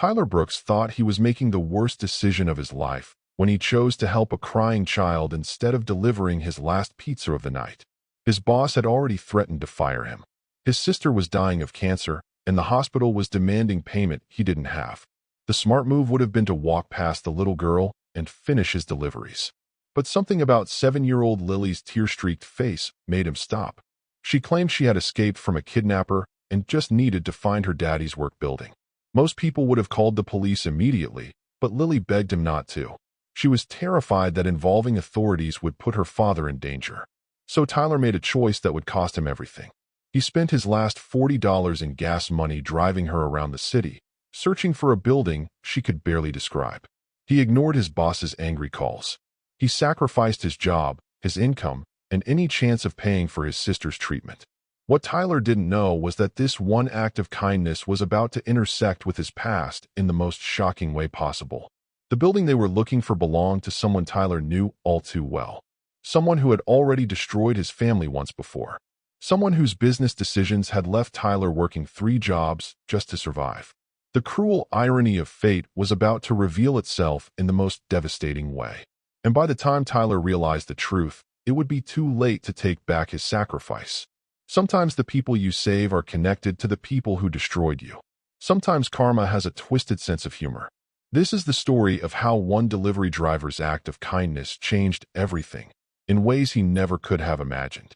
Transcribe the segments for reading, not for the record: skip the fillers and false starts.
Tyler Brooks thought he was making the worst decision of his life when he chose to help a crying child instead of delivering his last pizza of the night. His boss had already threatened to fire him. His sister was dying of cancer, and the hospital was demanding payment he didn't have. The smart move would have been to walk past the little girl and finish his deliveries. But something about 7-year-old Lily's tear-streaked face made him stop. She claimed she had escaped from a kidnapper and just needed to find her daddy's work building. Most people would have called the police immediately, but Lily begged him not to. She was terrified that involving authorities would put her father in danger. So Tyler made a choice that would cost him everything. He spent his last $40 in gas money driving her around the city, searching for a building she could barely describe. He ignored his boss's angry calls. He sacrificed his job, his income, and any chance of paying for his sister's treatment. What Tyler didn't know was that this one act of kindness was about to intersect with his past in the most shocking way possible. The building they were looking for belonged to someone Tyler knew all too well. Someone who had already destroyed his family once before. Someone whose business decisions had left Tyler working 3 jobs just to survive. The cruel irony of fate was about to reveal itself in the most devastating way. And by the time Tyler realized the truth, it would be too late to take back his sacrifice. Sometimes the people you save are connected to the people who destroyed you. Sometimes karma has a twisted sense of humor. This is the story of how one delivery driver's act of kindness changed everything, in ways he never could have imagined.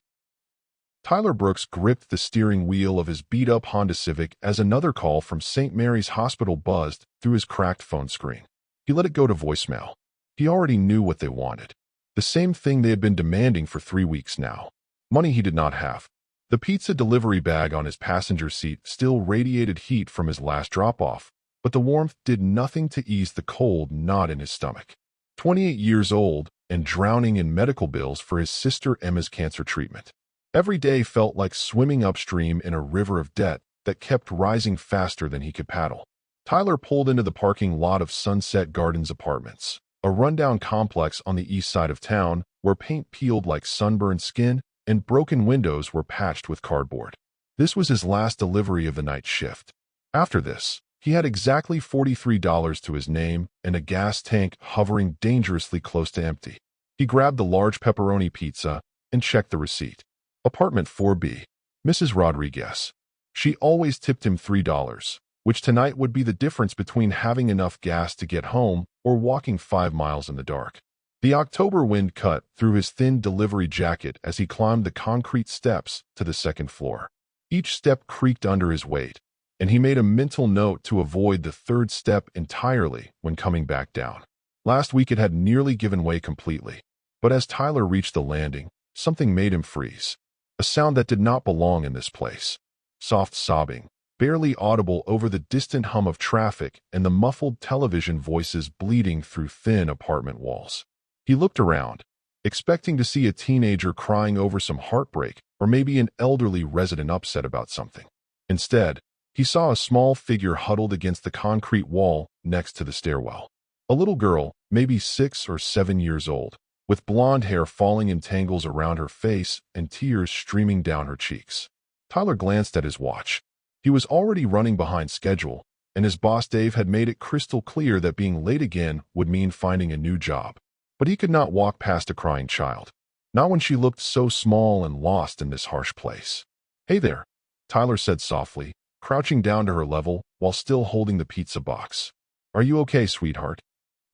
Tyler Brooks gripped the steering wheel of his beat-up Honda Civic as another call from St. Mary's Hospital buzzed through his cracked phone screen. He let it go to voicemail. He already knew what they wanted. The same thing they had been demanding for 3 weeks now. Money he did not have. The pizza delivery bag on his passenger seat still radiated heat from his last drop-off, but the warmth did nothing to ease the cold knot in his stomach. 28 years old and drowning in medical bills for his sister Emma's cancer treatment. Every day felt like swimming upstream in a river of debt that kept rising faster than he could paddle. Tyler pulled into the parking lot of Sunset Gardens Apartments, a rundown complex on the east side of town where paint peeled like sunburned skin and broken windows were patched with cardboard. This was his last delivery of the night shift. After this, he had exactly $43 to his name and a gas tank hovering dangerously close to empty. He grabbed the large pepperoni pizza and checked the receipt. Apartment 4B. Mrs. Rodriguez. She always tipped him $3, which tonight would be the difference between having enough gas to get home or walking 5 miles in the dark. The October wind cut through his thin delivery jacket as he climbed the concrete steps to the second floor. Each step creaked under his weight, and he made a mental note to avoid the third step entirely when coming back down. Last week it had nearly given way completely, but as Tyler reached the landing, something made him freeze. A sound that did not belong in this place. Soft sobbing, barely audible over the distant hum of traffic and the muffled television voices bleeding through thin apartment walls. He looked around, expecting to see a teenager crying over some heartbreak or maybe an elderly resident upset about something. Instead, he saw a small figure huddled against the concrete wall next to the stairwell. A little girl, maybe 6 or 7 years old, with blonde hair falling in tangles around her face and tears streaming down her cheeks. Tyler glanced at his watch. He was already running behind schedule, and his boss Dave had made it crystal clear that being late again would mean finding a new job. But he could not walk past a crying child. Not when she looked so small and lost in this harsh place. "Hey there," Tyler said softly, crouching down to her level while still holding the pizza box. "Are you okay, sweetheart?"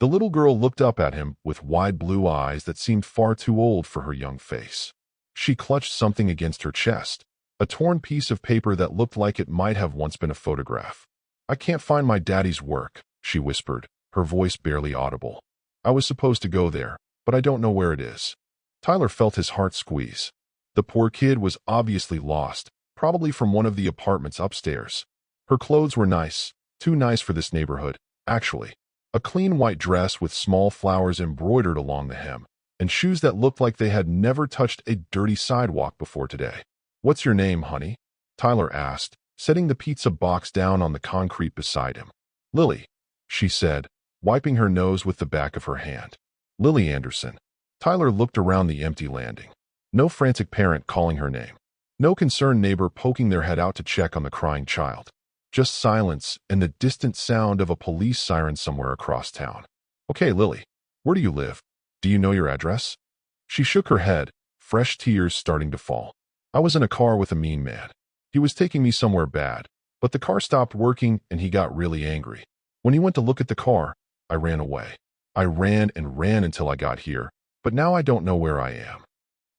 The little girl looked up at him with wide blue eyes that seemed far too old for her young face. She clutched something against her chest, a torn piece of paper that looked like it might have once been a photograph. "I can't find my daddy's work," she whispered, her voice barely audible. "I was supposed to go there, but I don't know where it is." Tyler felt his heart squeeze. The poor kid was obviously lost, probably from one of the apartments upstairs. Her clothes were nice, too nice for this neighborhood, actually. A clean white dress with small flowers embroidered along the hem, and shoes that looked like they had never touched a dirty sidewalk before today. "What's your name, honey?" Tyler asked, setting the pizza box down on the concrete beside him. "Lily," she said, wiping her nose with the back of her hand. "Lily Anderson." Tyler looked around the empty landing. No frantic parent calling her name. No concerned neighbor poking their head out to check on the crying child. Just silence and the distant sound of a police siren somewhere across town. Okay, Lily, where do you live? Do you know your address? She shook her head, fresh tears starting to fall. I was in a car with a mean man. He was taking me somewhere bad, but the car stopped working and he got really angry. When he went to look at the car, I ran away. I ran and ran until I got here, but now I don't know where I am.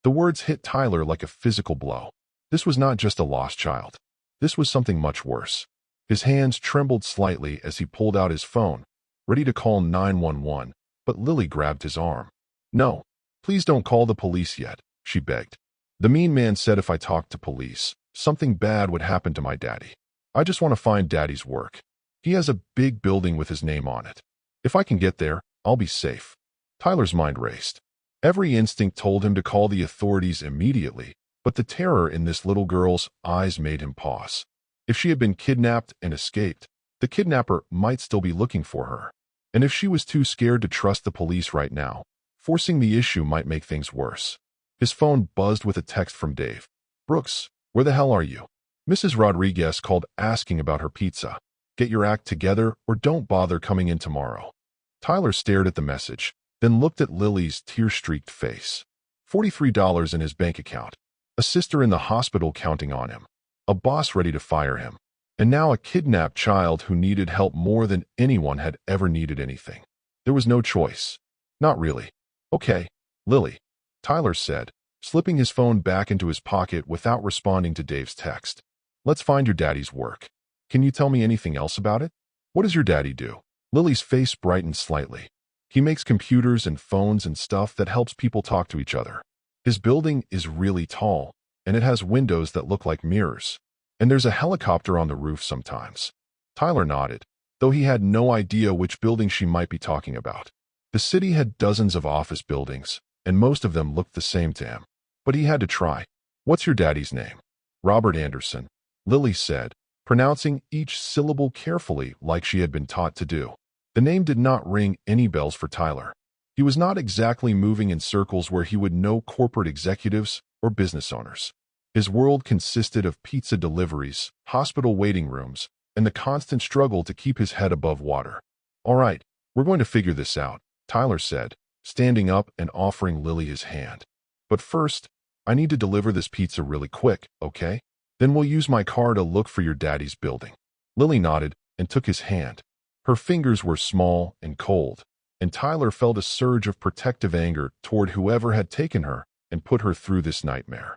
The words hit Tyler like a physical blow. This was not just a lost child. This was something much worse. His hands trembled slightly as he pulled out his phone, ready to call 911, but Lily grabbed his arm. No, please don't call the police yet, she begged. The mean man said if I talked to police, something bad would happen to my daddy. I just want to find Daddy's work. He has a big building with his name on it. If I can get there, I'll be safe. Tyler's mind raced. Every instinct told him to call the authorities immediately, but the terror in this little girl's eyes made him pause. If she had been kidnapped and escaped, the kidnapper might still be looking for her. And if she was too scared to trust the police right now, forcing the issue might make things worse. His phone buzzed with a text from Dave. Brooks, where the hell are you? Mrs. Rodriguez called asking about her pizza. Get your act together or don't bother coming in tomorrow. Tyler stared at the message, then looked at Lily's tear-streaked face. $43 in his bank account. A sister in the hospital counting on him. A boss ready to fire him. And now a kidnapped child who needed help more than anyone had ever needed anything. There was no choice. Not really. Okay, Lily, Tyler said, slipping his phone back into his pocket without responding to Dave's text. Let's find your daddy's work. Can you tell me anything else about it? What does your daddy do? Lily's face brightened slightly. He makes computers and phones and stuff that helps people talk to each other. His building is really tall, and it has windows that look like mirrors. And there's a helicopter on the roof sometimes. Tyler nodded, though he had no idea which building she might be talking about. The city had dozens of office buildings, and most of them looked the same to him. But he had to try. What's your daddy's name? Robert Anderson, Lily said, pronouncing each syllable carefully like she had been taught to do. The name did not ring any bells for Tyler. He was not exactly moving in circles where he would know corporate executives or business owners. His world consisted of pizza deliveries, hospital waiting rooms, and the constant struggle to keep his head above water. All right, we're going to figure this out, Tyler said, standing up and offering Lily his hand. But first, I need to deliver this pizza really quick, okay? Then we'll use my car to look for your daddy's building. Lily nodded and took his hand. Her fingers were small and cold, and Tyler felt a surge of protective anger toward whoever had taken her and put her through this nightmare.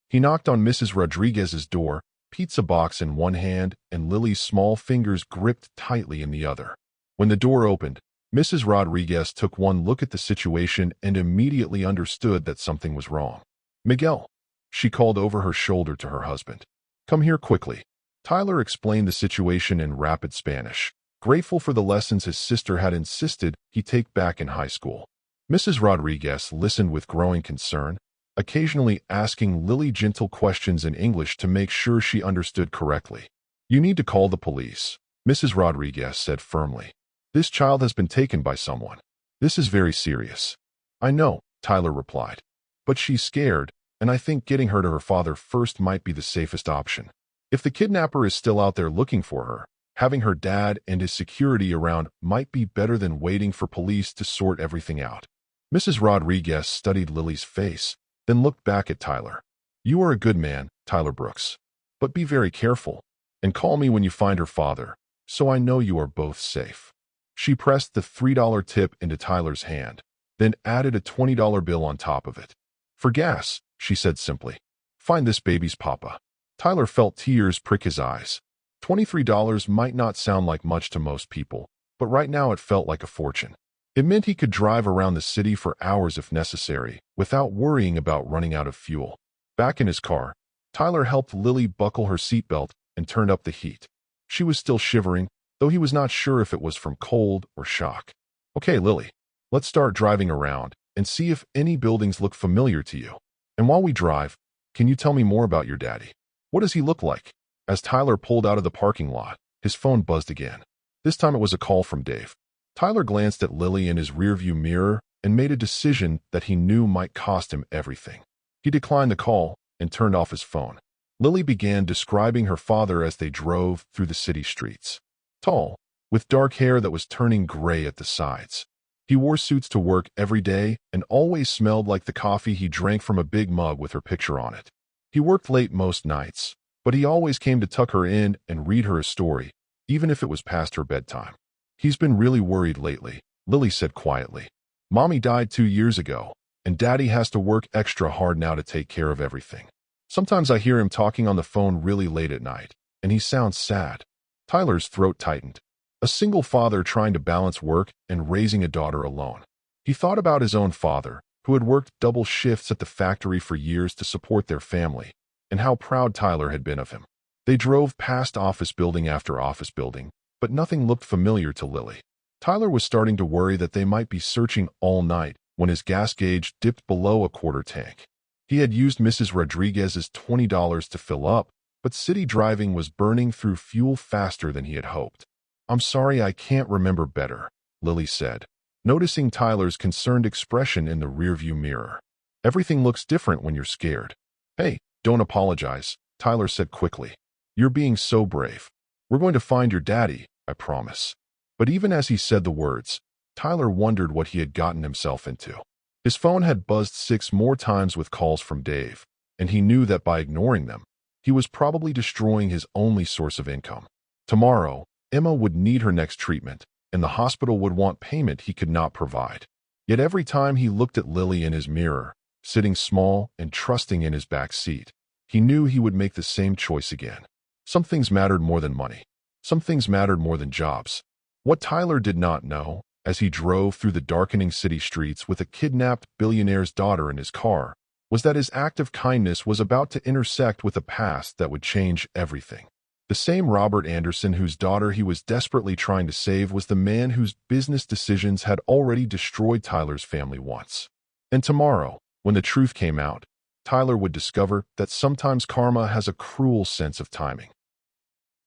He knocked on Mrs. Rodriguez's door, pizza box in one hand and Lily's small fingers gripped tightly in the other. When the door opened, Mrs. Rodriguez took one look at the situation and immediately understood that something was wrong. Miguel, she called over her shoulder to her husband. Come here quickly. Tyler explained the situation in rapid Spanish, grateful for the lessons his sister had insisted he take back in high school. Mrs. Rodriguez listened with growing concern, occasionally asking Lily gentle questions in English to make sure she understood correctly. You need to call the police, Mrs. Rodriguez said firmly. This child has been taken by someone. This is very serious. I know, Tyler replied. But she's scared, and I think getting her to her father first might be the safest option. If the kidnapper is still out there looking for her, having her dad and his security around might be better than waiting for police to sort everything out. Mrs. Rodriguez studied Lily's face, then looked back at Tyler. You are a good man, Tyler Brooks. But be very careful, and call me when you find her father, so I know you are both safe. She pressed the $3 tip into Tyler's hand, then added a $20 bill on top of it. For gas, she said simply. Find this baby's papa. Tyler felt tears prick his eyes. $23 might not sound like much to most people, but right now it felt like a fortune. It meant he could drive around the city for hours if necessary, without worrying about running out of fuel. Back in his car, Tyler helped Lily buckle her seatbelt and turned up the heat. She was still shivering, though he was not sure if it was from cold or shock. Okay, Lily, let's start driving around and see if any buildings look familiar to you. And while we drive, can you tell me more about your daddy? What does he look like? As Tyler pulled out of the parking lot, his phone buzzed again. This time it was a call from Dave. Tyler glanced at Lily in his rearview mirror and made a decision that he knew might cost him everything. He declined the call and turned off his phone. Lily began describing her father as they drove through the city streets. Tall, with dark hair that was turning gray at the sides. He wore suits to work every day and always smelled like the coffee he drank from a big mug with her picture on it. He worked late most nights, but he always came to tuck her in and read her a story, even if it was past her bedtime. He's been really worried lately, Lily said quietly. Mommy died 2 years ago, and Daddy has to work extra hard now to take care of everything. Sometimes I hear him talking on the phone really late at night, and he sounds sad. Tyler's throat tightened. A single father trying to balance work and raising a daughter alone. He thought about his own father, who had worked double shifts at the factory for years to support their family, and how proud Tyler had been of him. They drove past office building after office building, but nothing looked familiar to Lily. Tyler was starting to worry that they might be searching all night when his gas gauge dipped below a quarter tank. He had used Mrs. Rodriguez's $20 to fill up, but city driving was burning through fuel faster than he had hoped. I'm sorry, I can't remember better, Lily said, noticing Tyler's concerned expression in the rearview mirror. Everything looks different when you're scared. Hey, don't apologize, Tyler said quickly. You're being so brave. We're going to find your daddy, I promise. But even as he said the words, Tyler wondered what he had gotten himself into. His phone had buzzed 6 more times with calls from Dave, and he knew that by ignoring them, he was probably destroying his only source of income. Tomorrow, Emma would need her next treatment, and the hospital would want payment he could not provide. Yet every time he looked at Lily in his mirror, sitting small and trusting in his back seat, he knew he would make the same choice again. Some things mattered more than money. Some things mattered more than jobs. What Tyler did not know, as he drove through the darkening city streets with a kidnapped billionaire's daughter in his car, was that his act of kindness was about to intersect with a past that would change everything. The same Robert Anderson whose daughter he was desperately trying to save was the man whose business decisions had already destroyed Tyler's family once. And tomorrow, when the truth came out, Tyler would discover that sometimes karma has a cruel sense of timing.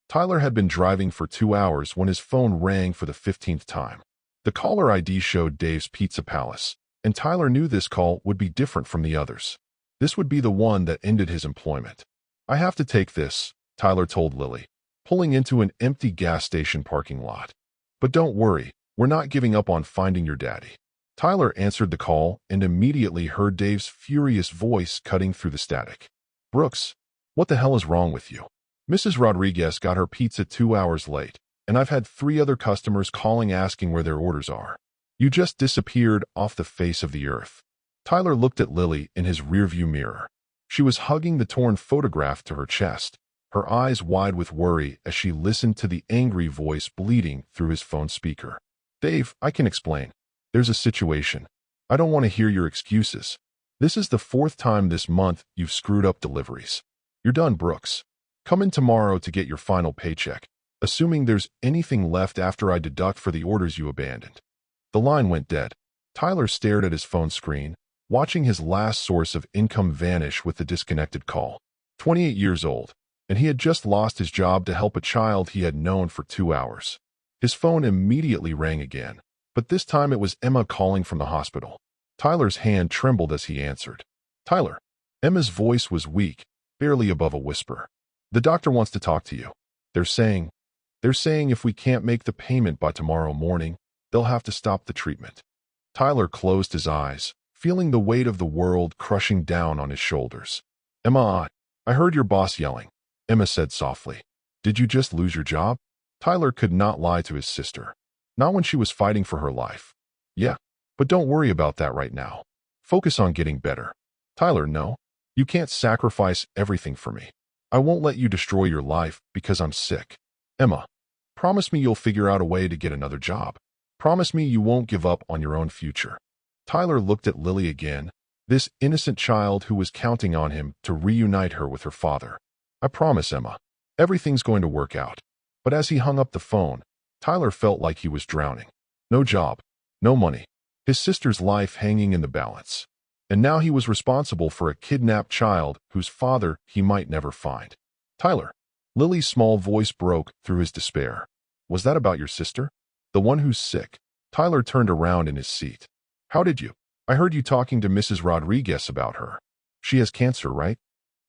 Tyler had been driving for 2 hours when his phone rang for the 15th time. The caller ID showed Dave's Pizza Palace, and Tyler knew this call would be different from the others. This would be the one that ended his employment. I have to take this, Tyler told Lily, pulling into an empty gas station parking lot. But don't worry, we're not giving up on finding your daddy. Tyler answered the call and immediately heard Dave's furious voice cutting through the static. Brooks, what the hell is wrong with you? Mrs. Rodriguez got her pizza 2 hours late, and I've had 3 other customers calling asking where their orders are. You just disappeared off the face of the earth. Tyler looked at Lily in his rearview mirror. She was hugging the torn photograph to her chest, her eyes wide with worry as she listened to the angry voice bleeding through his phone speaker. Dave, I can explain. There's a situation. I don't want to hear your excuses. This is the 4th time this month you've screwed up deliveries. You're done, Brooks. Come in tomorrow to get your final paycheck, assuming there's anything left after I deduct for the orders you abandoned. The line went dead. Tyler stared at his phone screen, watching his last source of income vanish with the disconnected call. 28 years old, and he had just lost his job to help a child he had known for 2 hours. His phone immediately rang again, but this time it was Emma calling from the hospital. Tyler's hand trembled as he answered. Tyler. Emma's voice was weak, barely above a whisper. The doctor wants to talk to you. They're saying if we can't make the payment by tomorrow morning, they'll have to stop the treatment. Tyler closed his eyes, feeling the weight of the world crushing down on his shoulders. Emma, I heard your boss yelling, Emma said softly. Did you just lose your job? Tyler could not lie to his sister. Not when she was fighting for her life. Yeah, but don't worry about that right now. Focus on getting better. Tyler, no. You can't sacrifice everything for me. I won't let you destroy your life because I'm sick. Emma, promise me you'll figure out a way to get another job. Promise me you won't give up on your own future. Tyler looked at Lily again, this innocent child who was counting on him to reunite her with her father. I promise, Emma. Everything's going to work out. But as he hung up the phone, Tyler felt like he was drowning. No job, no money, his sister's life hanging in the balance. And now he was responsible for a kidnapped child whose father he might never find. Tyler. Lily's small voice broke through his despair. Was that about your sister? The one who's sick? Tyler turned around in his seat. How did you? I heard you talking to Mrs. Rodriguez about her. She has cancer, right?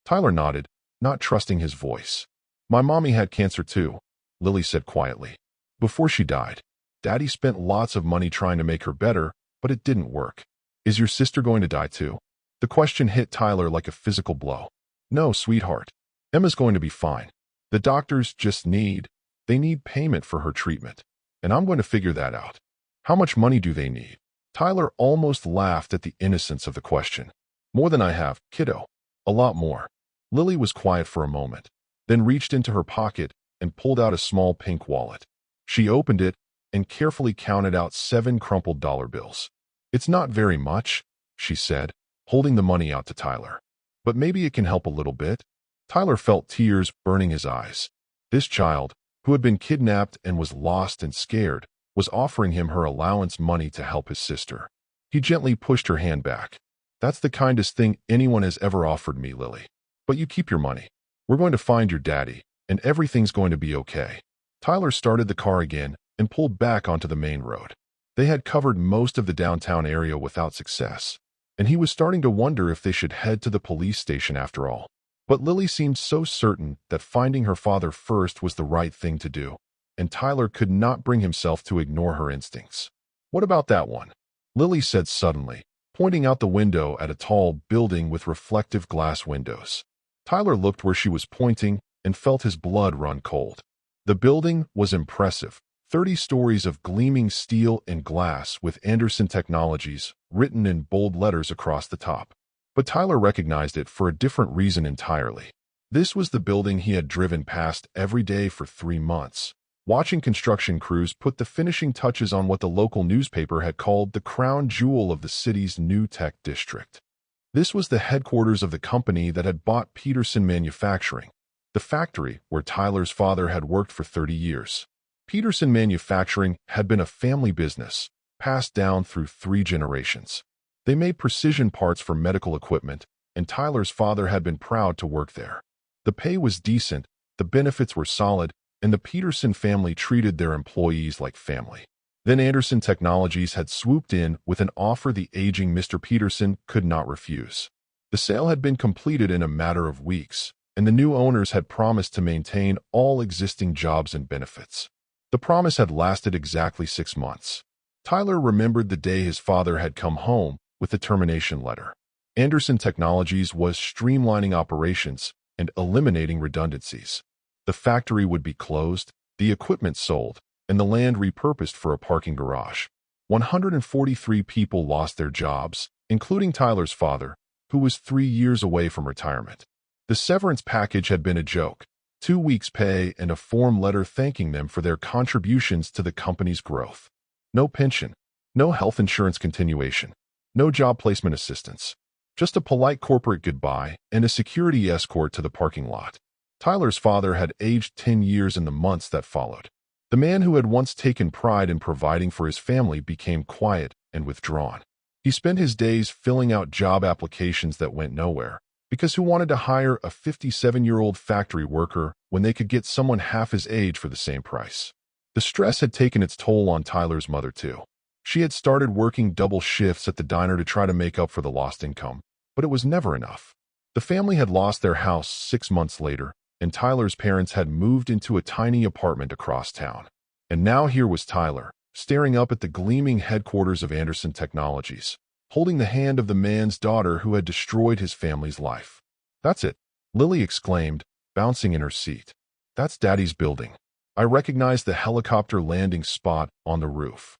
Tyler nodded, not trusting his voice. My mommy had cancer too, Lily said quietly. Before she died, Daddy spent lots of money trying to make her better, but it didn't work. Is your sister going to die too? The question hit Tyler like a physical blow. No, sweetheart. Emma's going to be fine. The doctors just they need payment for her treatment, and I'm going to figure that out. How much money do they need? Tyler almost laughed at the innocence of the question. More than I have, kiddo. A lot more. Lily was quiet for a moment, then reached into her pocket and pulled out a small pink wallet. She opened it and carefully counted out 7 crumpled dollar bills. It's not very much, she said, holding the money out to Tyler. But maybe it can help a little bit. Tyler felt tears burning his eyes. This child, who had been kidnapped and was lost and scared, was offering him her allowance money to help his sister. He gently pushed her hand back. That's the kindest thing anyone has ever offered me, Lily. But you keep your money. We're going to find your daddy, and everything's going to be okay. Tyler started the car again and pulled back onto the main road. They had covered most of the downtown area without success, and he was starting to wonder if they should head to the police station after all. But Lily seemed so certain that finding her father first was the right thing to do, and Tyler could not bring himself to ignore her instincts. What about that one? Lily said suddenly, pointing out the window at a tall building with reflective glass windows. Tyler looked where she was pointing and felt his blood run cold. The building was impressive. 30 stories of gleaming steel and glass with Anderson Technologies written in bold letters across the top. But Tyler recognized it for a different reason entirely. This was the building he had driven past every day for 3 months, watching construction crews put the finishing touches on what the local newspaper had called the crown jewel of the city's new tech district. This was the headquarters of the company that had bought Peterson Manufacturing, the factory where Tyler's father had worked for 30 years. Peterson Manufacturing had been a family business, passed down through 3 generations. They made precision parts for medical equipment, and Tyler's father had been proud to work there. The pay was decent, the benefits were solid, and the Peterson family treated their employees like family. Then Anderson Technologies had swooped in with an offer the aging Mr. Peterson could not refuse. The sale had been completed in a matter of weeks, and the new owners had promised to maintain all existing jobs and benefits. The promise had lasted exactly 6 months. Tyler remembered the day his father had come home with the termination letter. Anderson Technologies was streamlining operations and eliminating redundancies. The factory would be closed, the equipment sold, and the land repurposed for a parking garage. 143 people lost their jobs, including Tyler's father, who was 3 years away from retirement. The severance package had been a joke: 2 weeks' pay and a form letter thanking them for their contributions to the company's growth. No pension, no health insurance continuation, no job placement assistance. Just a polite corporate goodbye and a security escort to the parking lot. Tyler's father had aged 10 years in the months that followed. The man who had once taken pride in providing for his family became quiet and withdrawn. He spent his days filling out job applications that went nowhere, because who wanted to hire a 57-year-old factory worker when they could get someone half his age for the same price? The stress had taken its toll on Tyler's mother too. She had started working double shifts at the diner to try to make up for the lost income, but it was never enough. The family had lost their house 6 months later, and Tyler's parents had moved into a tiny apartment across town. And now here was Tyler, staring up at the gleaming headquarters of Anderson Technologies, holding the hand of the man's daughter who had destroyed his family's life. "That's it," Lily exclaimed, bouncing in her seat. "That's Daddy's building. I recognized the helicopter landing spot on the roof."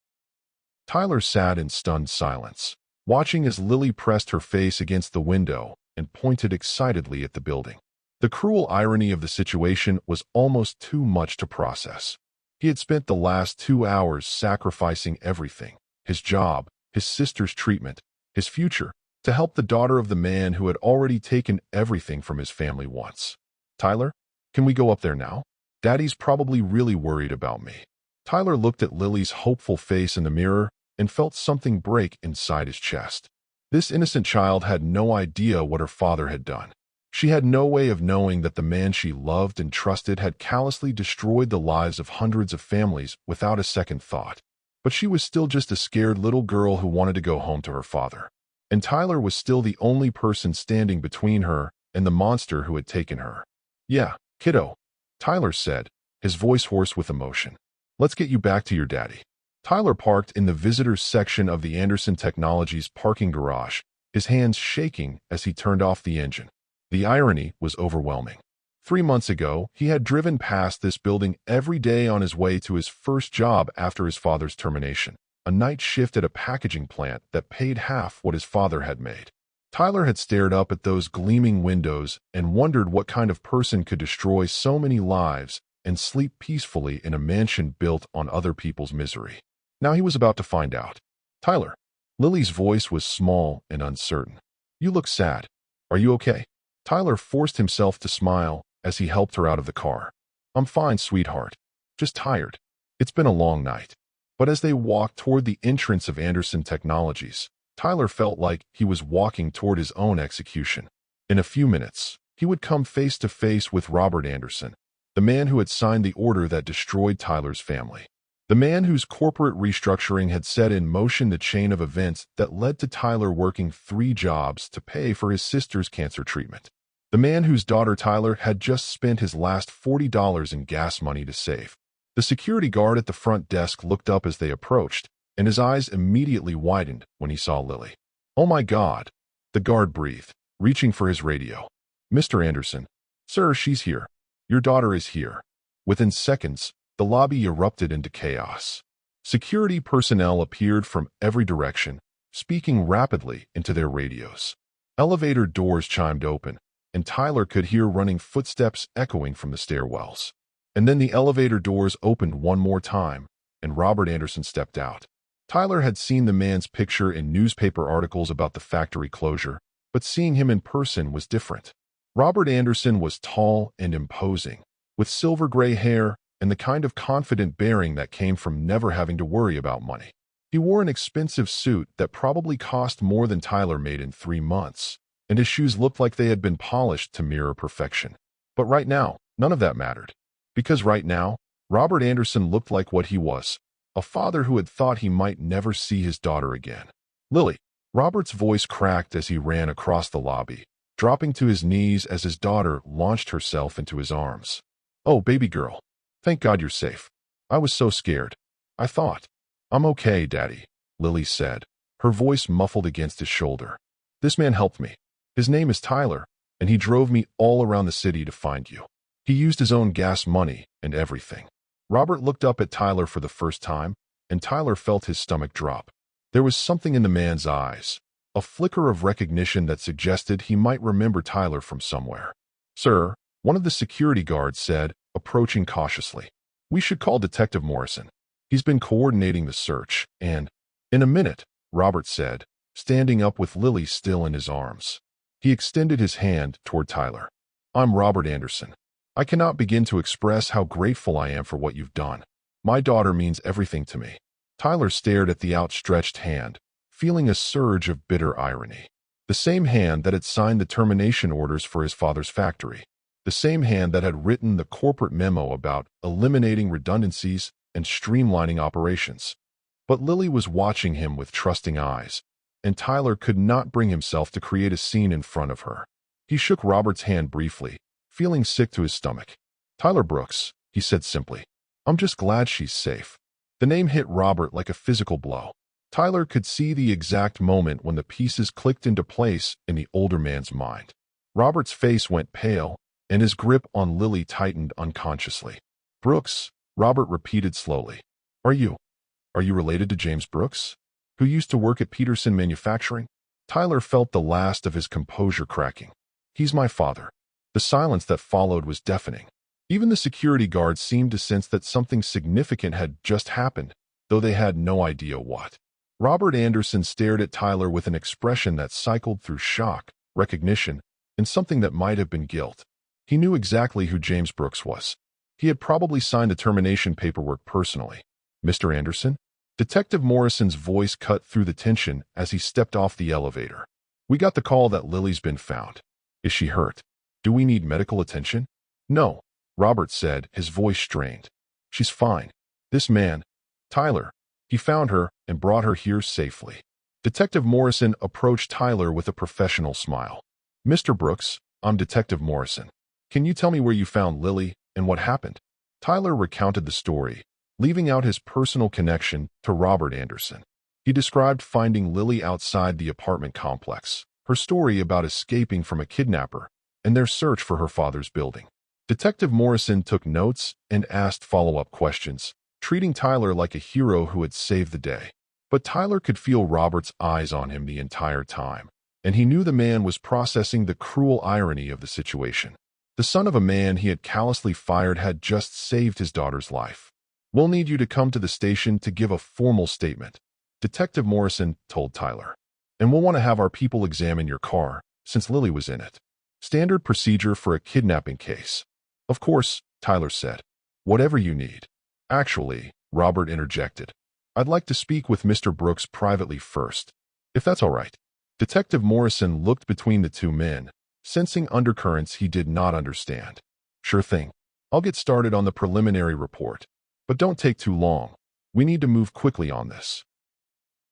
Tyler sat in stunned silence, watching as Lily pressed her face against the window and pointed excitedly at the building. The cruel irony of the situation was almost too much to process. He had spent the last 2 hours sacrificing everything: his job, his sister's treatment, his future, to help the daughter of the man who had already taken everything from his family once. "Tyler, can we go up there now? Daddy's probably really worried about me." Tyler looked at Lily's hopeful face in the mirror and felt something break inside his chest. This innocent child had no idea what her father had done. She had no way of knowing that the man she loved and trusted had callously destroyed the lives of hundreds of families without a second thought. But she was still just a scared little girl who wanted to go home to her father. And Tyler was still the only person standing between her and the monster who had taken her. Yeah, kiddo, Tyler said, his voice hoarse with emotion. Let's get you back to your daddy. Tyler parked in the visitors section of the Anderson Technologies parking garage, his hands shaking as he turned off the engine. The irony was overwhelming. 3 months ago, he had driven past this building every day on his way to his first job after his father's termination, a night shift at a packaging plant that paid half what his father had made. Tyler had stared up at those gleaming windows and wondered what kind of person could destroy so many lives and sleep peacefully in a mansion built on other people's misery. Now he was about to find out. Tyler. Lily's voice was small and uncertain. You look sad. Are you okay? Tyler forced himself to smile as he helped her out of the car. I'm fine, sweetheart. Just tired. It's been a long night. But as they walked toward the entrance of Anderson Technologies, Tyler felt like he was walking toward his own execution. In a few minutes, he would come face to face with Robert Anderson, the man who had signed the order that destroyed Tyler's family. The man whose corporate restructuring had set in motion the chain of events that led to Tyler working 3 jobs to pay for his sister's cancer treatment. The man whose daughter Tyler had just spent his last $40 in gas money to save. The security guard at the front desk looked up as they approached, and his eyes immediately widened when he saw Lily. Oh my God, the guard breathed, reaching for his radio. Mr. Anderson. Sir, she's here. Your daughter is here. Within seconds, the lobby erupted into chaos. Security personnel appeared from every direction, speaking rapidly into their radios. Elevator doors chimed open, and Tyler could hear running footsteps echoing from the stairwells. And then the elevator doors opened one more time, and Robert Anderson stepped out. Tyler had seen the man's picture in newspaper articles about the factory closure, but seeing him in person was different. Robert Anderson was tall and imposing, with silver-gray hair and the kind of confident bearing that came from never having to worry about money. He wore an expensive suit that probably cost more than Tyler made in 3 months, and his shoes looked like they had been polished to mirror perfection. But right now, none of that mattered. Because right now, Robert Anderson looked like what he was, a father who had thought he might never see his daughter again. Lily. Robert's voice cracked as he ran across the lobby, dropping to his knees as his daughter launched herself into his arms. Oh, baby girl. Thank God you're safe. I was so scared. I thought. I'm okay, Daddy, Lily said, her voice muffled against his shoulder. This man helped me. His name is Tyler, and he drove me all around the city to find you. He used his own gas money and everything. Robert looked up at Tyler for the first time, and Tyler felt his stomach drop. There was something in the man's eyes, a flicker of recognition that suggested he might remember Tyler from somewhere. Sir, one of the security guards said, approaching cautiously. We should call Detective Morrison. He's been coordinating the search, and... In a minute, Robert said, standing up with Lily still in his arms. He extended his hand toward Tyler. I'm Robert Anderson. I cannot begin to express how grateful I am for what you've done. My daughter means everything to me. Tyler stared at the outstretched hand, feeling a surge of bitter irony. The same hand that had signed the termination orders for his father's factory. The same hand that had written the corporate memo about eliminating redundancies and streamlining operations. But Lily was watching him with trusting eyes, and Tyler could not bring himself to create a scene in front of her. He shook Robert's hand briefly, feeling sick to his stomach. Tyler Brooks, he said simply. I'm just glad she's safe. The name hit Robert like a physical blow. Tyler could see the exact moment when the pieces clicked into place in the older man's mind. Robert's face went pale, and his grip on Lily tightened unconsciously. Brooks, Robert repeated slowly. Are you related to James Brooks, who used to work at Peterson Manufacturing? Tyler felt the last of his composure cracking. He's my father. The silence that followed was deafening. Even the security guards seemed to sense that something significant had just happened, though they had no idea what. Robert Anderson stared at Tyler with an expression that cycled through shock, recognition, and something that might have been guilt. He knew exactly who James Brooks was. He had probably signed the termination paperwork personally. Mr. Anderson? Detective Morrison's voice cut through the tension as he stepped off the elevator. We got the call that Lily's been found. Is she hurt? Do we need medical attention? No, Robert said, his voice strained. She's fine. This man, Tyler, he found her and brought her here safely. Detective Morrison approached Tyler with a professional smile. Mr. Brooks, I'm Detective Morrison. Can you tell me where you found Lily and what happened? Tyler recounted the story, leaving out his personal connection to Robert Anderson. He described finding Lily outside the apartment complex, her story about escaping from a kidnapper, and their search for her father's building. Detective Morrison took notes and asked follow-up questions, treating Tyler like a hero who had saved the day. But Tyler could feel Robert's eyes on him the entire time, and he knew the man was processing the cruel irony of the situation. The son of a man he had callously fired had just saved his daughter's life. "We'll need you to come to the station to give a formal statement," Detective Morrison told Tyler. "And we'll want to have our people examine your car, since Lily was in it. Standard procedure for a kidnapping case." "Of course," Tyler said. "Whatever you need." "Actually," Robert interjected, "I'd like to speak with Mr. Brooks privately first, if that's all right." Detective Morrison looked between the two men, sensing undercurrents he did not understand. "Sure thing. I'll get started on the preliminary report. But don't take too long. We need to move quickly on this."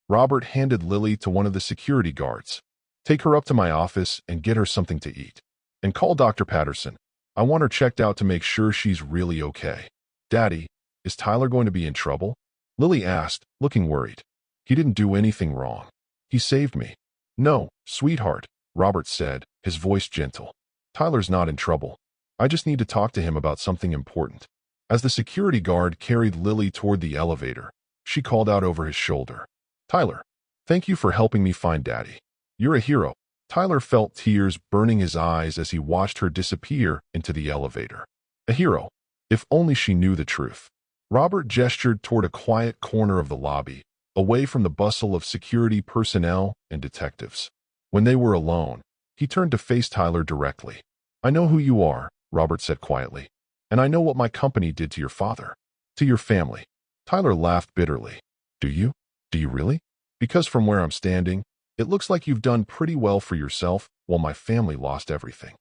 Robert handed Lily to one of the security guards. "Take her up to my office and get her something to eat. And call Dr. Patterson. I want her checked out to make sure she's really okay." "Daddy, is Tyler going to be in trouble?" Lily asked, looking worried. "He didn't do anything wrong. He saved me." "No, sweetheart," Robert said, his voice gentle. "Tyler's not in trouble. I just need to talk to him about something important." As the security guard carried Lily toward the elevator, she called out over his shoulder, "Tyler, thank you for helping me find Daddy. You're a hero." Tyler felt tears burning his eyes as he watched her disappear into the elevator. A hero. If only she knew the truth. Robert gestured toward a quiet corner of the lobby, away from the bustle of security personnel and detectives. When they were alone, he turned to face Tyler directly. "I know who you are," Robert said quietly. "And I know what my company did to your father, to your family." Tyler laughed bitterly. "Do you? Do you really? Because from where I'm standing, it looks like you've done pretty well for yourself while my family lost everything."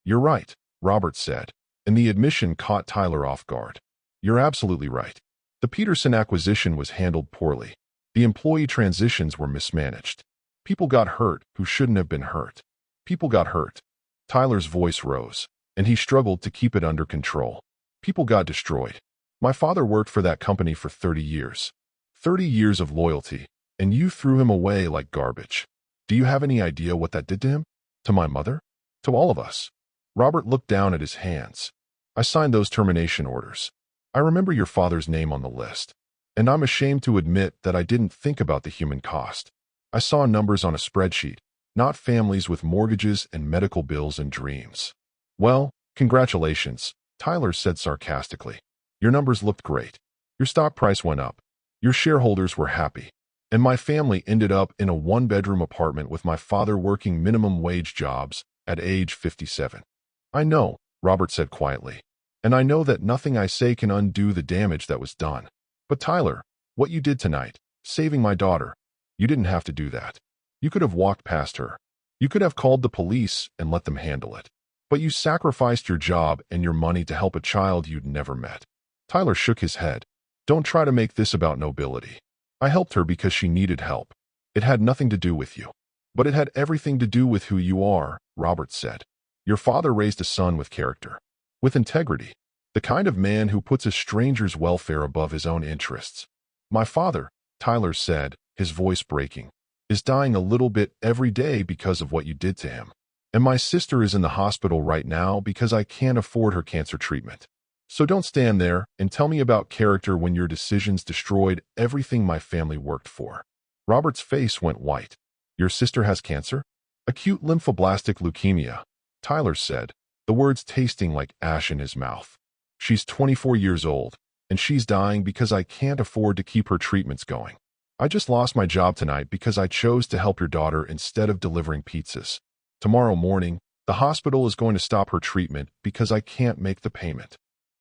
"You're right," Robert said, and the admission caught Tyler off guard. "You're absolutely right. The Peterson acquisition was handled poorly. The employee transitions were mismanaged. People got hurt who shouldn't have been hurt. People got hurt." Tyler's voice rose, and he struggled to keep it under control. "People got destroyed. My father worked for that company for 30 years. 30 years of loyalty, and you threw him away like garbage. Do you have any idea what that did to him? To my mother? To all of us?" Robert looked down at his hands. "I signed those termination orders. I remember your father's name on the list. And I'm ashamed to admit that I didn't think about the human cost. I saw numbers on a spreadsheet, not families with mortgages and medical bills and dreams." "Well, congratulations," Tyler said sarcastically. "Your numbers looked great. Your stock price went up. Your shareholders were happy. And my family ended up in a one-bedroom apartment with my father working minimum wage jobs at age 57. "I know," Robert said quietly. "And I know that nothing I say can undo the damage that was done. But Tyler, what you did tonight, saving my daughter, you didn't have to do that. You could have walked past her. You could have called the police and let them handle it. But you sacrificed your job and your money to help a child you'd never met." Tyler shook his head. "Don't try to make this about nobility. I helped her because she needed help. It had nothing to do with you." "But it had everything to do with who you are," Robert said. "Your father raised a son with character, with integrity, the kind of man who puts a stranger's welfare above his own interests." "My father," Tyler said, his voice breaking, "is dying a little bit every day because of what you did to him. And my sister is in the hospital right now because I can't afford her cancer treatment. So don't stand there and tell me about character when your decisions destroyed everything my family worked for." Robert's face went white. "Your sister has cancer?" "Acute lymphoblastic leukemia," Tyler said, the words tasting like ash in his mouth. "She's 24 years old, and she's dying because I can't afford to keep her treatments going. I just lost my job tonight because I chose to help your daughter instead of delivering pizzas. Tomorrow morning, the hospital is going to stop her treatment because I can't make the payment."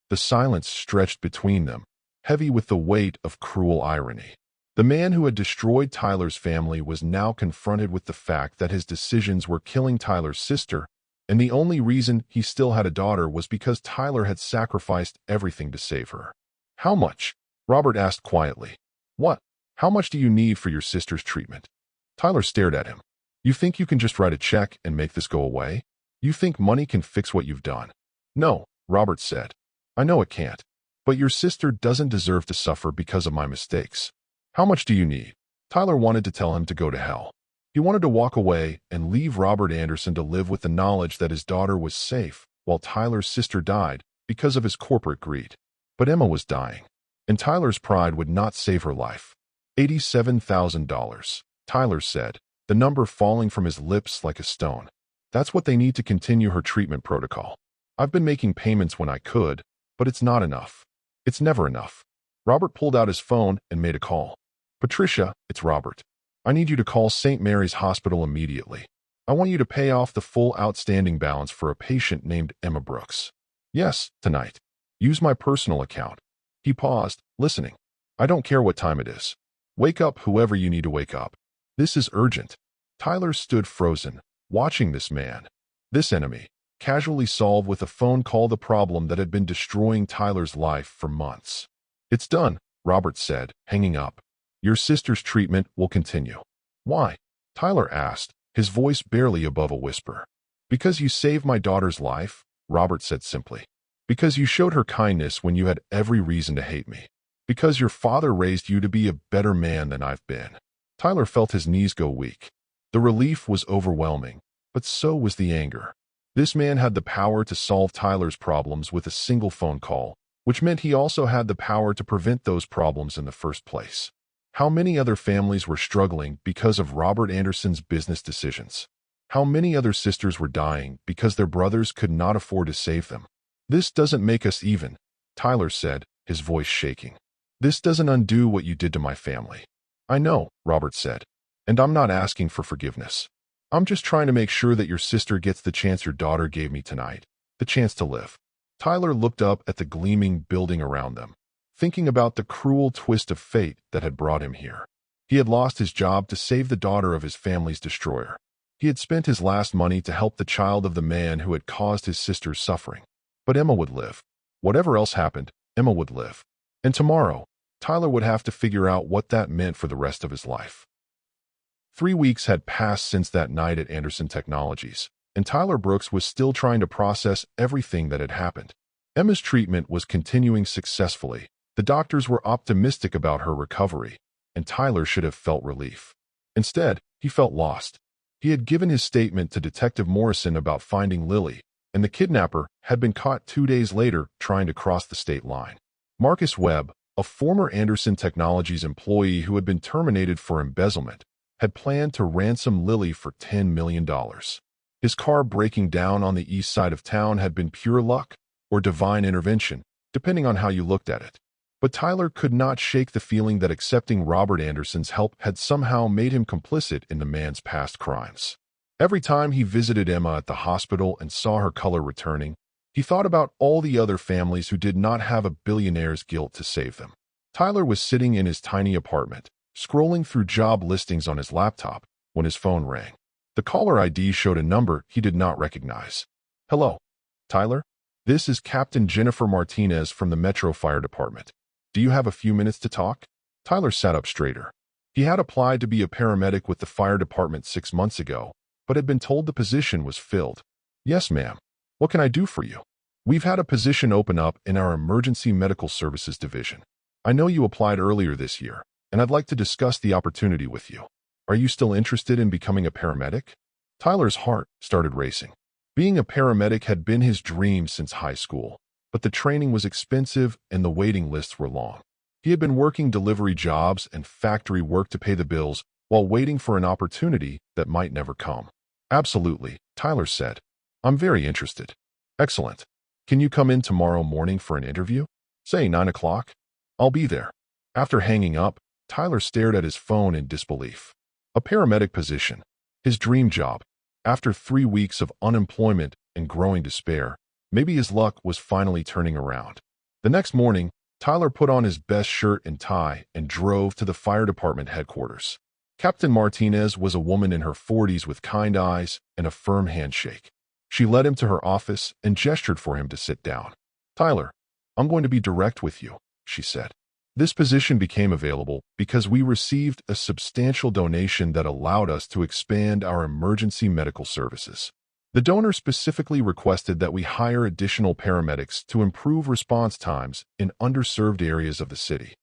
The silence stretched between them, heavy with the weight of cruel irony. The man who had destroyed Tyler's family was now confronted with the fact that his decisions were killing Tyler's sister, and the only reason he still had a daughter was because Tyler had sacrificed everything to save her. "How much?" Robert asked quietly. "What? How much do you need for your sister's treatment?" Tyler stared at him. "You think you can just write a check and make this go away? You think money can fix what you've done? No, Robert said. I know it can't. But your sister doesn't deserve to suffer because of my mistakes. How much do you need? Tyler wanted to tell him to go to hell. He wanted to walk away and leave Robert Anderson to live with the knowledge that his daughter was safe while Tyler's sister died because of his corporate greed. But Emma was dying, and Tyler's pride would not save her life. $87,000, Tyler said, the number falling from his lips like a stone. That's what they need to continue her treatment protocol. I've been making payments when I could, but it's not enough. It's never enough. Robert pulled out his phone and made a call. Patricia, it's Robert. I need you to call St. Mary's Hospital immediately. I want you to pay off the full outstanding balance for a patient named Emma Brooks. Yes, tonight. Use my personal account. He paused, listening. I don't care what time it is. Wake up whoever you need to wake up. This is urgent. Tyler stood frozen, watching this man, this enemy, casually solve with a phone call the problem that had been destroying Tyler's life for months. It's done, Robert said, hanging up. Your sister's treatment will continue. Why? Tyler asked, his voice barely above a whisper. Because you saved my daughter's life, Robert said simply. Because you showed her kindness when you had every reason to hate me. Because your father raised you to be a better man than I've been. Tyler felt his knees go weak. The relief was overwhelming, but so was the anger. This man had the power to solve Tyler's problems with a single phone call, which meant he also had the power to prevent those problems in the first place. How many other families were struggling because of Robert Anderson's business decisions? How many other sisters were dying because their brothers could not afford to save them? This doesn't make us even, Tyler said, his voice shaking. This doesn't undo what you did to my family. I know, Robert said, and I'm not asking for forgiveness. I'm just trying to make sure that your sister gets the chance your daughter gave me tonight, the chance to live. Tyler looked up at the gleaming building around them, thinking about the cruel twist of fate that had brought him here. He had lost his job to save the daughter of his family's destroyer. He had spent his last money to help the child of the man who had caused his sister's suffering. But Emma would live. Whatever else happened, Emma would live. And tomorrow, Tyler would have to figure out what that meant for the rest of his life. 3 weeks had passed since that night at Anderson Technologies, and Tyler Brooks was still trying to process everything that had happened. Emma's treatment was continuing successfully. The doctors were optimistic about her recovery, and Tyler should have felt relief. Instead, he felt lost. He had given his statement to Detective Morrison about finding Lily, and the kidnapper had been caught 2 days later trying to cross the state line. Marcus Webb, a former Anderson Technologies employee who had been terminated for embezzlement, had planned to ransom Lily for $10 million. His car breaking down on the east side of town had been pure luck or divine intervention, depending on how you looked at it. But Tyler could not shake the feeling that accepting Robert Anderson's help had somehow made him complicit in the man's past crimes. Every time he visited Emma at the hospital and saw her color returning, he thought about all the other families who did not have a billionaire's guilt to save them. Tyler was sitting in his tiny apartment, scrolling through job listings on his laptop, when his phone rang. The caller ID showed a number he did not recognize. Hello, Tyler? This is Captain Jennifer Martinez from the Metro Fire Department. Do you have a few minutes to talk? Tyler sat up straighter. He had applied to be a paramedic with the fire department 6 months ago, but had been told the position was filled. Yes, ma'am. What can I do for you? We've had a position open up in our Emergency Medical Services division. I know you applied earlier this year, and I'd like to discuss the opportunity with you. Are you still interested in becoming a paramedic? Tyler's heart started racing. Being a paramedic had been his dream since high school, but the training was expensive and the waiting lists were long. He had been working delivery jobs and factory work to pay the bills while waiting for an opportunity that might never come. Absolutely, Tyler said. I'm very interested. Excellent. Can you come in tomorrow morning for an interview? Say 9 o'clock. I'll be there. After hanging up, Tyler stared at his phone in disbelief. A paramedic position. His dream job. After 3 weeks of unemployment and growing despair, maybe his luck was finally turning around. The next morning, Tyler put on his best shirt and tie and drove to the fire department headquarters. Captain Martinez was a woman in her 40s with kind eyes and a firm handshake. She led him to her office and gestured for him to sit down. Tyler, I'm going to be direct with you, she said. This position became available because we received a substantial donation that allowed us to expand our emergency medical services. The donor specifically requested that we hire additional paramedics to improve response times in underserved areas of the city.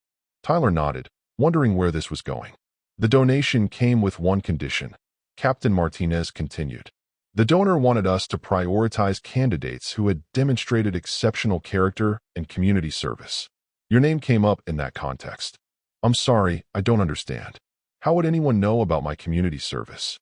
Tyler nodded, wondering where this was going. The donation came with one condition. Captain Martinez continued. The donor wanted us to prioritize candidates who had demonstrated exceptional character and community service. Your name came up in that context. I'm sorry, I don't understand. How would anyone know about my community service?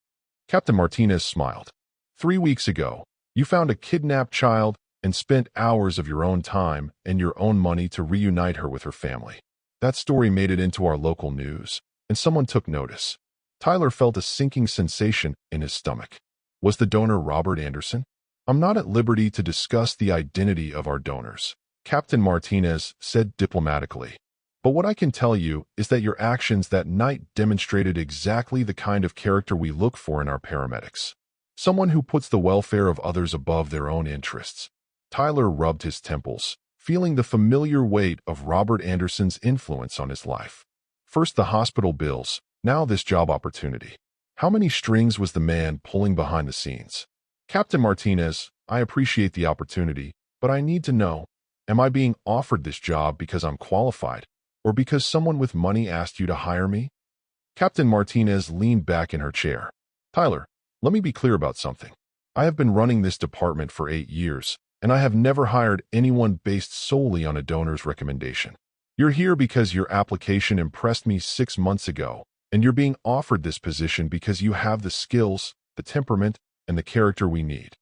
Captain Martinez smiled. 3 weeks ago, you found a kidnapped child and spent hours of your own time and your own money to reunite her with her family. That story made it into our local news, and someone took notice. Tyler felt a sinking sensation in his stomach. Was the donor Robert Anderson? I'm not at liberty to discuss the identity of our donors, Captain Martinez said diplomatically. But what I can tell you is that your actions that night demonstrated exactly the kind of character we look for in our paramedics. Someone who puts the welfare of others above their own interests. Tyler rubbed his temples, feeling the familiar weight of Robert Anderson's influence on his life. First the hospital bills, now this job opportunity. How many strings was the man pulling behind the scenes? Captain Martinez, I appreciate the opportunity, but I need to know, am I being offered this job because I'm qualified, or because someone with money asked you to hire me? Captain Martinez leaned back in her chair. Tyler, let me be clear about something. I have been running this department for 8 years, and I have never hired anyone based solely on a donor's recommendation. You're here because your application impressed me 6 months ago, and you're being offered this position because you have the skills, the temperament, and the character we need.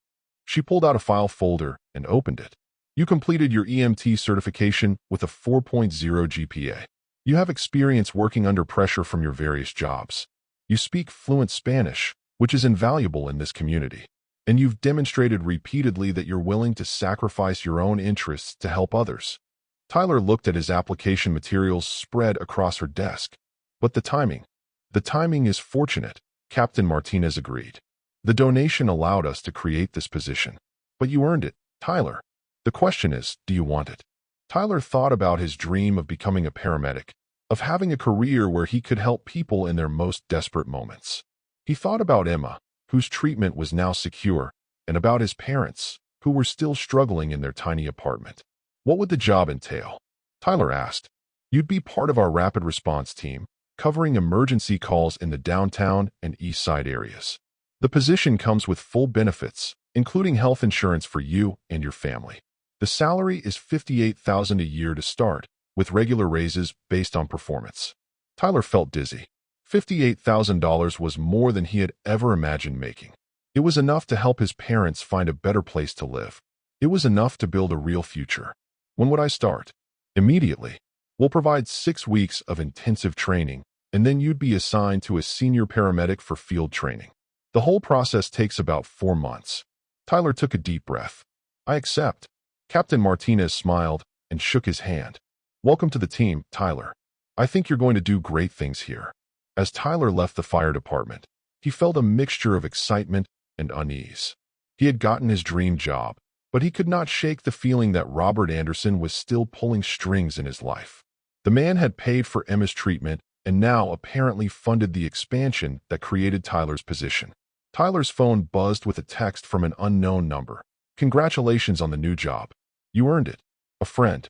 She pulled out a file folder and opened it. You completed your EMT certification with a 4.0 GPA. You have experience working under pressure from your various jobs. You speak fluent Spanish, which is invaluable in this community. And you've demonstrated repeatedly that you're willing to sacrifice your own interests to help others. Tyler looked at his application materials spread across her desk. But the timing is fortunate, Captain Martinez agreed. The donation allowed us to create this position. But you earned it, Tyler. The question is, do you want it? Tyler thought about his dream of becoming a paramedic, of having a career where he could help people in their most desperate moments. He thought about Emma, whose treatment was now secure, and about his parents, who were still struggling in their tiny apartment. What would the job entail? Tyler asked. You'd be part of our rapid response team, covering emergency calls in the downtown and east side areas. The position comes with full benefits, including health insurance for you and your family. The salary is $58,000 a year to start, with regular raises based on performance. Tyler felt dizzy. $58,000 was more than he had ever imagined making. It was enough to help his parents find a better place to live. It was enough to build a real future. When would I start? Immediately. We'll provide 6 weeks of intensive training, and then you'd be assigned to a senior paramedic for field training. The whole process takes about 4 months. Tyler took a deep breath. I accept. Captain Martinez smiled and shook his hand. Welcome to the team, Tyler. I think you're going to do great things here. As Tyler left the fire department, he felt a mixture of excitement and unease. He had gotten his dream job, but he could not shake the feeling that Robert Anderson was still pulling strings in his life. The man had paid for Emma's treatment and now apparently funded the expansion that created Tyler's position. Tyler's phone buzzed with a text from an unknown number. Congratulations on the new job. You earned it. A friend.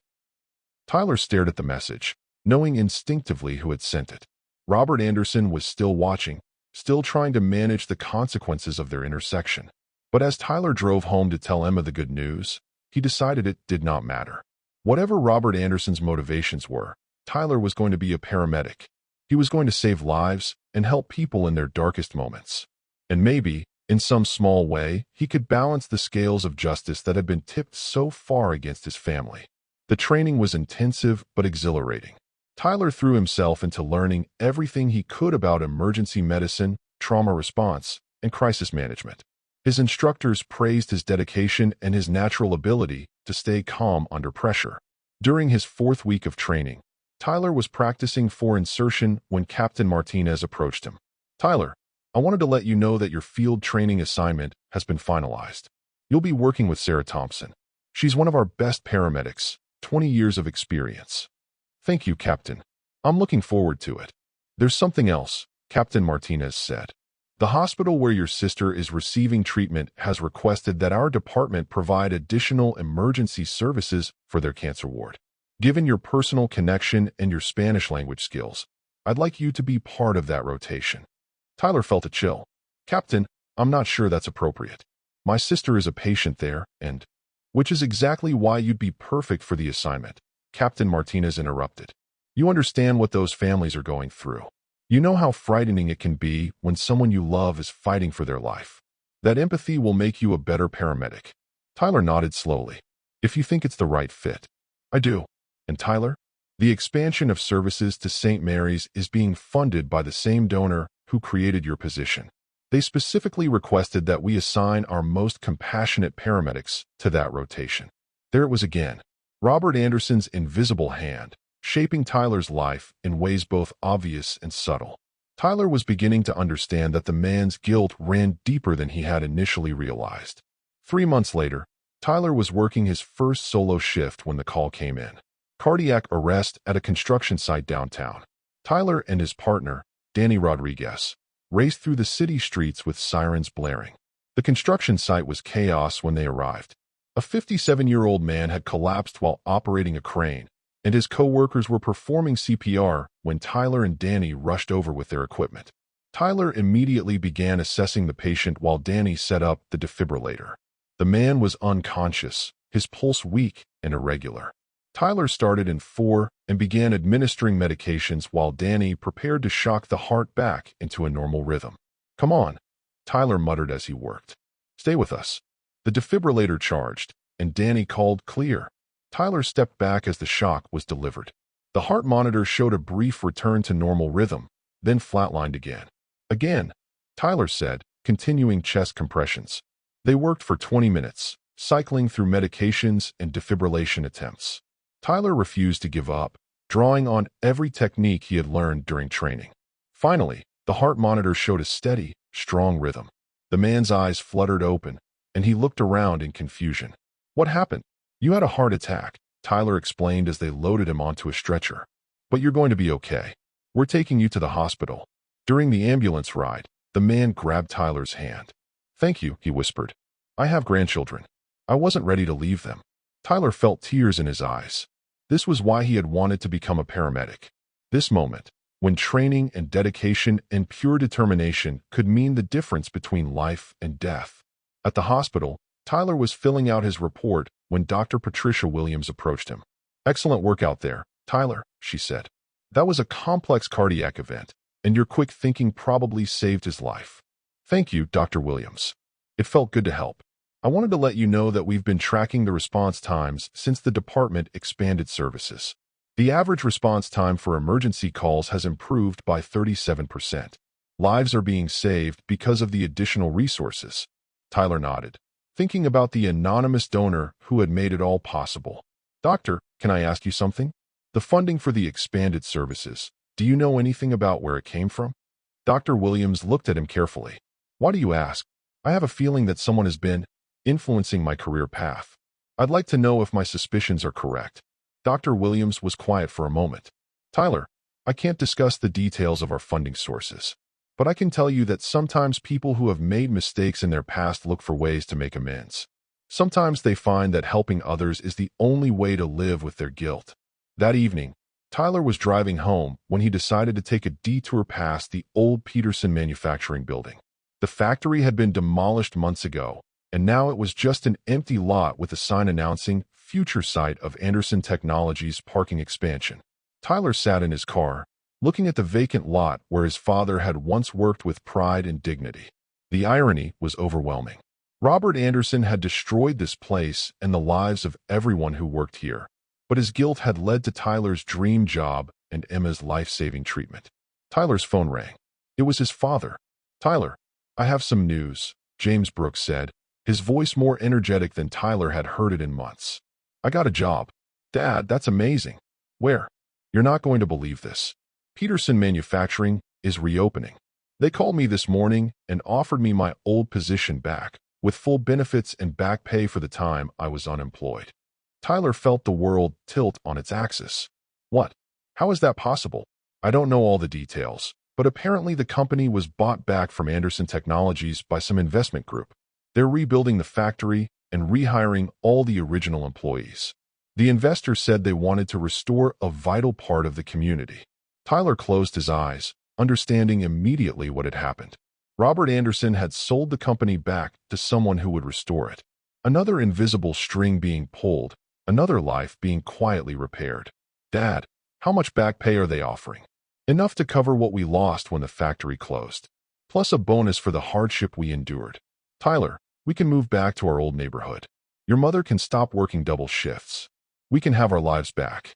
Tyler stared at the message, knowing instinctively who had sent it. Robert Anderson was still watching, still trying to manage the consequences of their intersection. But as Tyler drove home to tell Emma the good news, he decided it did not matter. Whatever Robert Anderson's motivations were, Tyler was going to be a paramedic. He was going to save lives and help people in their darkest moments. And maybe, in some small way, he could balance the scales of justice that had been tipped so far against his family. The training was intensive but exhilarating. Tyler threw himself into learning everything he could about emergency medicine, trauma response, and crisis management. His instructors praised his dedication and his natural ability to stay calm under pressure. During his 4th week of training, Tyler was practicing for insertion when Captain Martinez approached him. Tyler, I wanted to let you know that your field training assignment has been finalized. You'll be working with Sarah Thompson. She's one of our best paramedics, 20 years of experience. Thank you, Captain. I'm looking forward to it. There's something else, Captain Martinez said. The hospital where your sister is receiving treatment has requested that our department provide additional emergency services for their cancer ward. Given your personal connection and your Spanish language skills, I'd like you to be part of that rotation. Tyler felt a chill. Captain, I'm not sure that's appropriate. My sister is a patient there, and which is exactly why you'd be perfect for the assignment. Captain Martinez interrupted. You understand what those families are going through. You know how frightening it can be when someone you love is fighting for their life. That empathy will make you a better paramedic. Tyler nodded slowly. If you think it's the right fit. I do. And Tyler? The expansion of services to St. Mary's is being funded by the same donor who created your position. They specifically requested that we assign our most compassionate paramedics to that rotation. There it was again. Robert Anderson's invisible hand, shaping Tyler's life in ways both obvious and subtle. Tyler was beginning to understand that the man's guilt ran deeper than he had initially realized. 3 months later, Tyler was working his first solo shift when the call came in. Cardiac arrest at a construction site downtown. Tyler and his partner, Danny Rodriguez, raced through the city streets with sirens blaring. The construction site was chaos when they arrived. A 57-year-old man had collapsed while operating a crane, and his co-workers were performing CPR when Tyler and Danny rushed over with their equipment. Tyler immediately began assessing the patient while Danny set up the defibrillator. The man was unconscious, his pulse weak and irregular. Tyler started in 4 and began administering medications while Danny prepared to shock the heart back into a normal rhythm. Come on, Tyler muttered as he worked. Stay with us. The defibrillator charged, and Danny called clear. Tyler stepped back as the shock was delivered. The heart monitor showed a brief return to normal rhythm, then flatlined again. Again, Tyler said, continuing chest compressions. They worked for 20 minutes, cycling through medications and defibrillation attempts. Tyler refused to give up, drawing on every technique he had learned during training. Finally, the heart monitor showed a steady, strong rhythm. The man's eyes fluttered open, and he looked around in confusion. What happened? You had a heart attack, Tyler explained as they loaded him onto a stretcher. But you're going to be okay. We're taking you to the hospital. During the ambulance ride, the man grabbed Tyler's hand. Thank you, he whispered. I have grandchildren. I wasn't ready to leave them. Tyler felt tears in his eyes. This was why he had wanted to become a paramedic. This moment, when training and dedication and pure determination could mean the difference between life and death. At the hospital, Tyler was filling out his report when Dr. Patricia Williams approached him. Excellent work out there, Tyler, she said. That was a complex cardiac event, and your quick thinking probably saved his life. Thank you, Dr. Williams. It felt good to help. I wanted to let you know that we've been tracking the response times since the department expanded services. The average response time for emergency calls has improved by 37%. Lives are being saved because of the additional resources. Tyler nodded, thinking about the anonymous donor who had made it all possible. Doctor, can I ask you something? The funding for the expanded services, do you know anything about where it came from? Dr. Williams looked at him carefully. Why do you ask? I have a feeling that someone has been influencing my career path. I'd like to know if my suspicions are correct. Dr. Williams was quiet for a moment. Tyler, I can't discuss the details of our funding sources, but I can tell you that sometimes people who have made mistakes in their past look for ways to make amends. Sometimes they find that helping others is the only way to live with their guilt. That evening, Tyler was driving home when he decided to take a detour past the old Peterson manufacturing building. The factory had been demolished months ago, and now it was just an empty lot with a sign announcing future site of Anderson Technologies parking expansion. Tyler sat in his car, looking at the vacant lot where his father had once worked with pride and dignity. The irony was overwhelming. Robert Anderson had destroyed this place and the lives of everyone who worked here, but his guilt had led to Tyler's dream job and Emma's life-saving treatment. Tyler's phone rang. It was his father. Tyler, I have some news, James Brooks said, his voice more energetic than Tyler had heard it in months. I got a job. Dad, that's amazing. Where? You're not going to believe this. Peterson Manufacturing is reopening. They called me this morning and offered me my old position back, with full benefits and back pay for the time I was unemployed. Tyler felt the world tilt on its axis. What? How is that possible? I don't know all the details, But apparently the company was bought back from Anderson Technologies by some investment group. They're rebuilding the factory and rehiring all the original employees. The investors said they wanted to restore a vital part of the community. Tyler closed his eyes, understanding immediately what had happened. Robert Anderson had sold the company back to someone who would restore it. Another invisible string being pulled, another life being quietly repaired. Dad, how much back pay are they offering? Enough to cover what we lost when the factory closed, plus a bonus for the hardship we endured. Tyler, we can move back to our old neighborhood. Your mother can stop working double shifts. We can have our lives back.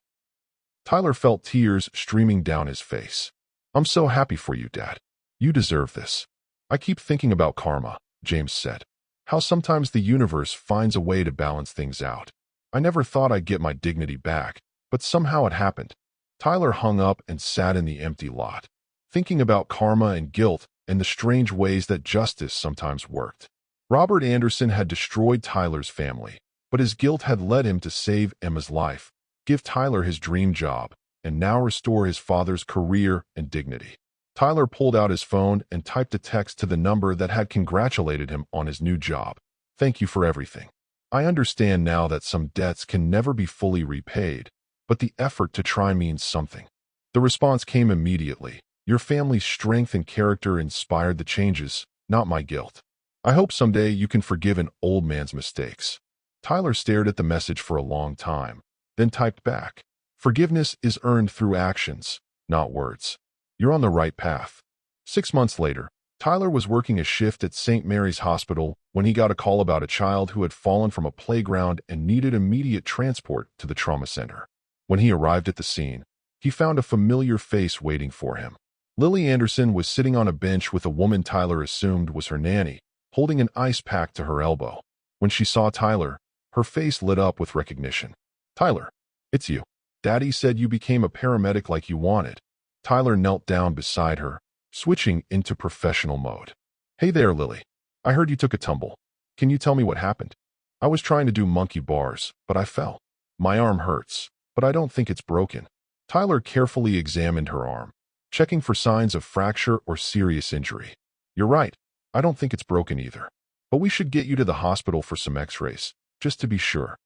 Tyler felt tears streaming down his face. I'm so happy for you, Dad. You deserve this. I keep thinking about karma, James said. How sometimes the universe finds a way to balance things out. I never thought I'd get my dignity back, but somehow it happened. Tyler hung up and sat in the empty lot, thinking about karma and guilt and the strange ways that justice sometimes worked. Robert Anderson had destroyed Tyler's family, but his guilt had led him to save Emma's life, give Tyler his dream job, and now restore his father's career and dignity. Tyler pulled out his phone and typed a text to the number that had congratulated him on his new job. Thank you for everything. I understand now that some debts can never be fully repaid, but the effort to try means something. The response came immediately. Your family's strength and character inspired the changes, not my guilt. I hope someday you can forgive an old man's mistakes. Tyler stared at the message for a long time, then typed back. Forgiveness is earned through actions, not words. You're on the right path. 6 months later, Tyler was working a shift at St. Mary's Hospital when he got a call about a child who had fallen from a playground and needed immediate transport to the trauma center. When he arrived at the scene, he found a familiar face waiting for him. Lily Anderson was sitting on a bench with a woman Tyler assumed was her nanny, holding an ice pack to her elbow. When she saw Tyler, her face lit up with recognition. Tyler, it's you. Daddy said you became a paramedic like you wanted. Tyler knelt down beside her, switching into professional mode. Hey there, Lily. I heard you took a tumble. Can you tell me what happened? I was trying to do monkey bars, but I fell. My arm hurts, but I don't think it's broken. Tyler carefully examined her arm, checking for signs of fracture or serious injury. You're right. I don't think it's broken either. But we should get you to the hospital for some x-rays, just to be sure.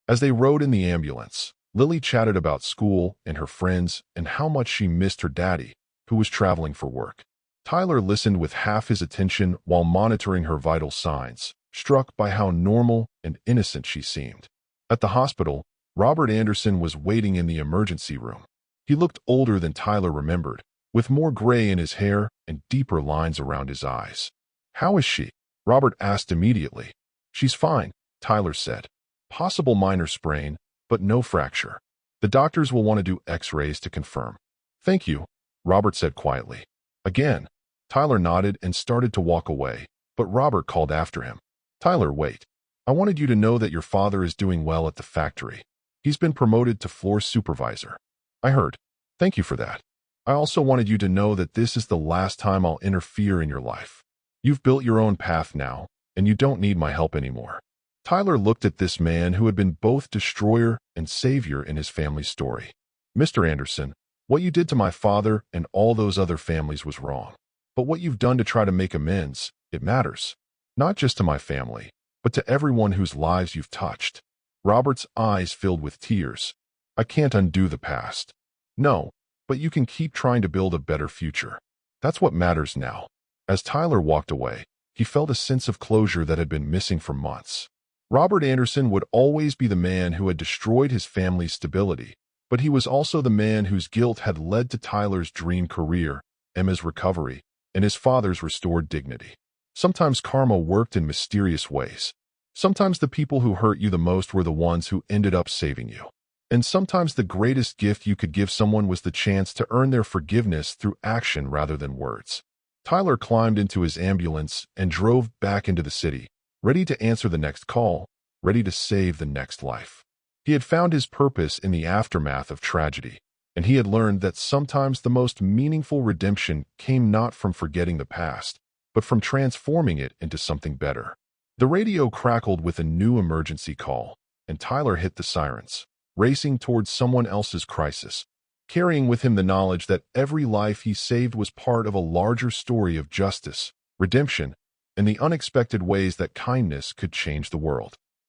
As they rode in the ambulance, Lily chatted about school and her friends and how much she missed her daddy, who was traveling for work. Tyler listened with half his attention while monitoring her vital signs, struck by how normal and innocent she seemed. At the hospital, Robert Anderson was waiting in the emergency room. He looked older than Tyler remembered, with more gray in his hair and deeper lines around his eyes. How is she? Robert asked immediately. She's fine, Tyler said. Possible minor sprain, but no fracture. The doctors will want to do x-rays to confirm. Thank you, Robert said quietly. Again, Tyler nodded and started to walk away, but Robert called after him. Tyler, wait. I wanted you to know that your father is doing well at the factory. He's been promoted to floor supervisor. I heard. Thank you for that. I also wanted you to know that this is the last time I'll interfere in your life. You've built your own path now, and you don't need my help anymore. Tyler looked at this man who had been both destroyer and savior in his family's story. Mr. Anderson, what you did to my father and all those other families was wrong. But what you've done to try to make amends, it matters. Not just to my family, but to everyone whose lives you've touched. Robert's eyes filled with tears. I can't undo the past. No, but you can keep trying to build a better future. That's what matters now. As Tyler walked away, he felt a sense of closure that had been missing for months. Robert Anderson would always be the man who had destroyed his family's stability, but he was also the man whose guilt had led to Tyler's dream career, Emma's recovery, and his father's restored dignity. Sometimes karma worked in mysterious ways. Sometimes the people who hurt you the most were the ones who ended up saving you. And sometimes the greatest gift you could give someone was the chance to earn their forgiveness through action rather than words. Tyler climbed into his ambulance and drove back into the city, ready to answer the next call, ready to save the next life. He had found his purpose in the aftermath of tragedy, and he had learned that sometimes the most meaningful redemption came not from forgetting the past, but from transforming it into something better. The radio crackled with a new emergency call, and Tyler hit the sirens, racing towards someone else's crisis. carrying with him the knowledge that every life he saved was part of a larger story of justice, redemption, and the unexpected ways that kindness could change the world.